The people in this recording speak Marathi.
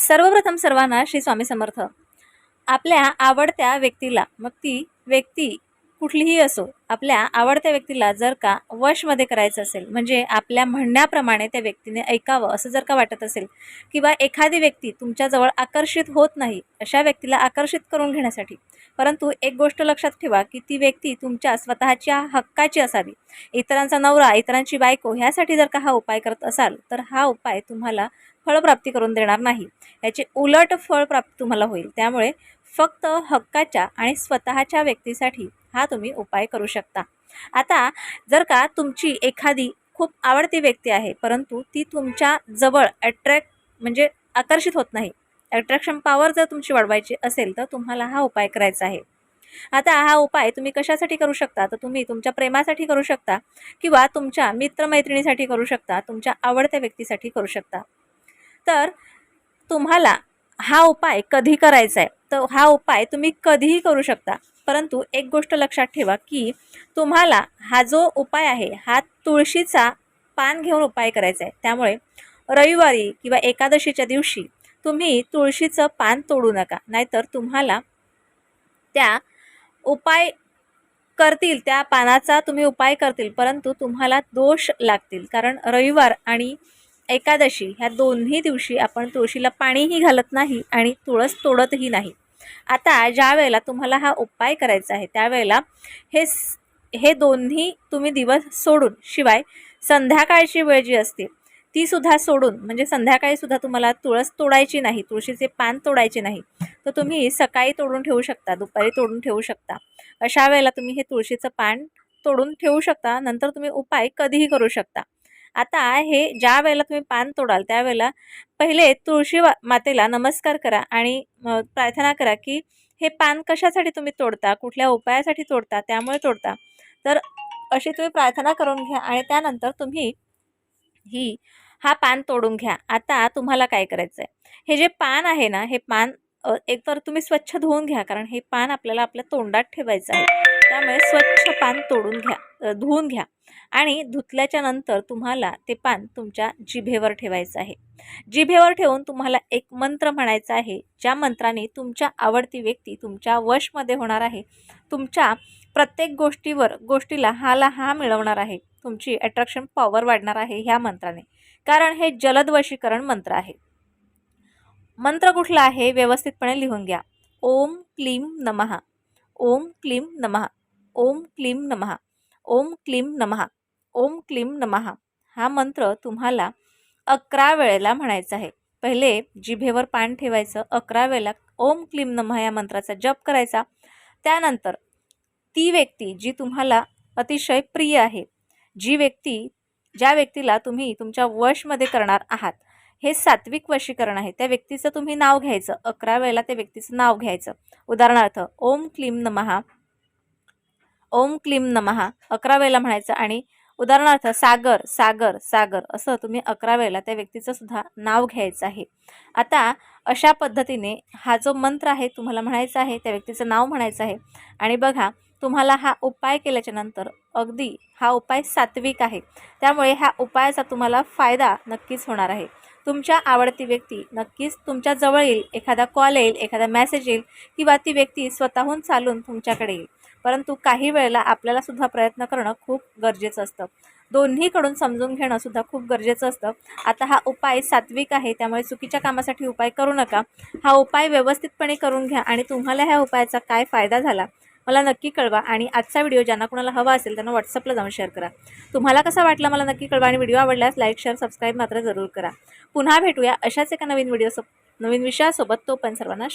सर्वप्रथम सर्वांना श्री स्वामी समर्थ. आपल्या आवडत्या व्यक्तीला, मग ती व्यक्ती कुठलीही असो, आपल्या आवडत्या व्यक्तीला जर का वशमध्ये करायचं असेल, म्हणजे आपल्या म्हणण्याप्रमाणे त्या व्यक्तीने ऐकावं असं जर का वाटत असेल, किंवा एखादी व्यक्ती तुमच्याजवळ आकर्षित होत नाही, अशा व्यक्तीला आकर्षित करून घेण्यासाठी, परंतु एक गोष्ट लक्षात ठेवा की ती व्यक्ती तुमच्या स्वतःच्या हक्काची असावी. इतरांचा नवरा, इतरांची बायको ह्यासाठी जर का हा उपाय करत असाल, तर हा उपाय तुम्हाला फळप्राप्ती करून देणार नाही, याचे उलट फळप्राप्ती तुम्हाला होईल. त्यामुळे फक्त हक्काच्या आणि स्वतःच्या व्यक्तीसाठी हा तुम्ही उपाय करू शकता. आता जर का तुमची एखादी खूप आवडती व्यक्ती आहे, परंतु ती तुमच्या जवळ म्हणजे आकर्षित होत नाही, अट्रॅक्शन पॉवर जर तुमची वाढवायची असेल, तर तुम्हाला हा उपाय करायचा आहे. आता हा उपाय तुम्ही कशासाठी करू शकता, तर तुम्ही तुमच्या प्रेमासाठी करू शकता, किंवा तुमच्या मित्रमैत्रिणीसाठी करू शकता, तुमच्या आवडत्या व्यक्तीसाठी करू शकता. तर तुम्हाला हा उपाय कधी करायचा आहे, तर हा उपाय तुम्ही कधीही करू शकता. परंतु एक गोष्ट लक्षात ठेवा की तुम्हाला हा जो उपाय आहे हा तुळशीचा पान घेऊन उपाय करायचा आहे. त्यामुळे रविवारी किंवा एकादशीच्या दिवशी तुम्ही तुळशीचं पान तोडू नका, नाहीतर तुम्हाला त्या उपाय करतील, त्या पानाचा तुम्ही उपाय करतील, परंतु तुम्हाला दोष लागतील. कारण रविवार आणि एकादशी ह्या दोन्ही दिवशी आपण तुळशीला पाणीही घालत नाही आणि तुळस तोडतही नाही. आता ज्या वेळेला तुम्हाला हा उपाय करायचा आहे, त्यावेळेला हे दोन्ही तुम्ही दिवस सोडून, शिवाय संध्याकाळची वेळ जी असते ती सुद्धा सोडून, म्हणजे संध्याकाळी सुद्धा तुम्हाला तुळस तोडायची नाही, तुळशीचे पान तोडायचे नाही, तर तुम्ही सकाळी तोडून ठेवू शकता, दुपारी तोडून ठेवू शकता. अशा वेळेला तुम्ही हे तुळशीचं पान तोडून ठेवू शकता. नंतर तुम्ही उपाय कधीही करू शकता. आता हे ज्या वेळेला तुम्ही पान तोडाल, त्यावेळेला पहिले तुळशी मातेला नमस्कार करा आणि प्रार्थना करा की हे पान कशासाठी तुम्ही तोडता, कुठल्या उपायासाठी तोडता, त्यामुळे तोडता. तर अशी तुम्ही प्रार्थना करून घ्या आणि त्यानंतर तुम्ही हा पान तोडून घ्या. आता तुम्हाला काय करायचं आहे, हे जे पान आहे ना, हे पान एकतर तुम्ही स्वच्छ धुवून घ्या, कारण हे पान आपल्याला आपल्या तोंडात ठेवायचं आहे. त्यामुळे स्वच्छ पान तोडून घ्या, धुवून घ्या, आणि धुतल्याच्या नंतर तुम्हाला ते पान तुमच्या जिभेवर ठेवायचं आहे. जिभेवर ठेवून तुम्हाला एक मंत्र म्हणायचा आहे, ज्या मंत्राने तुमच्या आवडती व्यक्ती तुमच्या वशमध्ये होणार आहे, तुमच्या प्रत्येक गोष्टीला हा मिळवणार आहे, तुमची अट्रॅक्शन पॉवर वाढणार आहे ह्या मंत्राने. कारण हे जलद वशीकरण मंत्र आहे. मंत्र कुठला आहे व्यवस्थितपणे लिहून घ्या. ओम क्लीम नमः, ओम क्लीम नमः, ओम क्लीम नमः, ओम क्लीम नमः, ओम क्लीम नमः. हा मंत्र तुम्हाला 11 वेळेला म्हणायचा आहे. पहिले जिभेवर पान ठेवायचं, 11 वेळेला ओम क्लीम नमः या मंत्राचा जप करायचा. त्यानंतर ती व्यक्ती जी तुम्हाला अतिशय प्रिय आहे, ज्या व्यक्तीला तुम्ही तुमच्या वशमध्ये करणार आहात, हे सात्विक वशीकरण आहे, त्या व्यक्तीचं तुम्ही नाव घ्यायचं. 11 वेळेला त्या व्यक्तीचं नाव घ्यायचं. उदाहरणार्थ ओम क्लीम नमः, ओम क्लीम नमः 11 वेळेला म्हणायचं. आणि उदाहरणार्थ सागर सागर सागर असं तुम्ही 11 वेळेला त्या व्यक्तीचं सुद्धा नाव घ्यायचं आहे. आता अशा पद्धतीने हा जो मंत्र आहे तुम्हाला म्हणायचा आहे, त्या व्यक्तीचं नाव म्हणायचं आहे. आणि बघा, तुम्हाला हा उपाय केल्याच्या नंतर अगदी हा उपाय सात्विक आहे, त्यामुळे ह्या उपायाचा तुम्हाला फायदा नक्कीच होणार आहे. तुमच्या आवडती व्यक्ती नक्कीच तुमच्या जवळ येईल, एखादा कॉल येईल, एखादा मेसेज येईल, किंवा ती व्यक्ती स्वतःहून चालून तुमच्याकडे येईल. परंतु काही वेळेला आपल्याला सुद्धा प्रयत्न करणं खूप गरजेचं असतं, दोन्हीकडून समजून घेणं सुद्धा खूप गरजेचं असतं. आता हा उपाय सात्विक आहे, त्यामुळे चुकीच्या कामासाठी उपाय करू नका. हा उपाय व्यवस्थितपणे करून घ्या आणि तुम्हाला ह्या उपायाचा काय फायदा झाला मला नक्की कळवा. आणि आजचा व्हिडिओ ज्यांना कुणाला हवा असेल त्यांना व्हॉट्सअपला जाऊन शेअर करा. तुम्हाला कसा वाटला मला नक्की कळवा, आणि व्हिडिओ आवडल्यास लाईक, शेअर, सबस्क्राईब मात्र जरूर करा. पुन्हा भेटूया अशाच एका नवीन विषयासोबत. तोपर्यंत सर्वांना